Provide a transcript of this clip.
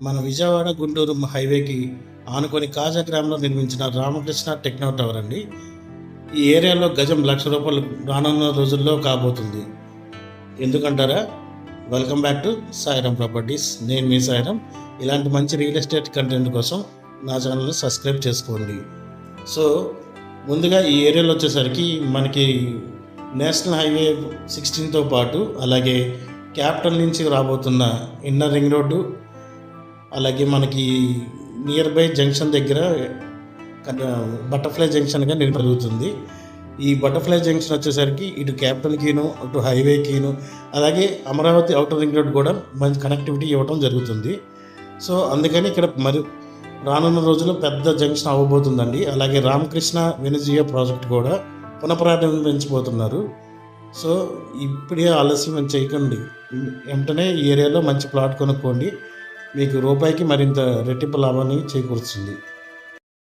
మన విజయవాడ గుంటూరు హైవేకి ఆనుకొని కాజా గ్రామంలో నిర్మించిన రామకృష్ణ టెక్నో టవర్ అండి. ఈ ఏరియాలో గజం ₹1,00,000 రానున్న రోజుల్లో కాబోతుంది. ఎందుకంటారా? Welcome back to Sairam properties. నేను మీ సాయిరామ్. ఇలాంటి మంచి రియల్ ఎస్టేట్ కంటెంట్ కోసం నా ఛానల్ని సబ్స్క్రైబ్ చేసుకోండి. సో ముందుగా ఈ ఏరియాలో వచ్చేసరికి మనకి నేషనల్ హైవే 16తో పాటు అలాగే క్యాపిటల్ నుంచి రాబోతున్న ఇన్నర్ రింగ్ రోడ్డు, అలాగే మనకి నియర్ బై జంక్షన్ దగ్గర బటర్ఫ్లై జంక్షన్గా జరుగుతుంది. ఈ బటర్ఫ్లై జంక్షన్ వచ్చేసరికి ఇటు క్యాపిటల్కిను అటు హైవేకిను అలాగే అమరావతి అవుటర్ రింగ్ రోడ్ కూడా మంచి కనెక్టివిటీ ఇవ్వడం జరుగుతుంది. సో అందుకని ఇక్కడ మరి రానున్న రోజుల్లో పెద్ద జంక్షన్ అవ్వబోతుందండి. అలాగే రామకృష్ణ వెనుజియా ప్రాజెక్ట్ కూడా పునఃప్రారంభించబోతున్నారు. సో ఇప్పుడే ఆలస్యం చేయకండి, వెంటనే ఈ ఏరియాలో మంచి ప్లాట్ కొనుక్కోండి. మీకు రూపాయికి మరింత రెట్టింపు లాభాన్ని చేకూరుస్తుంది.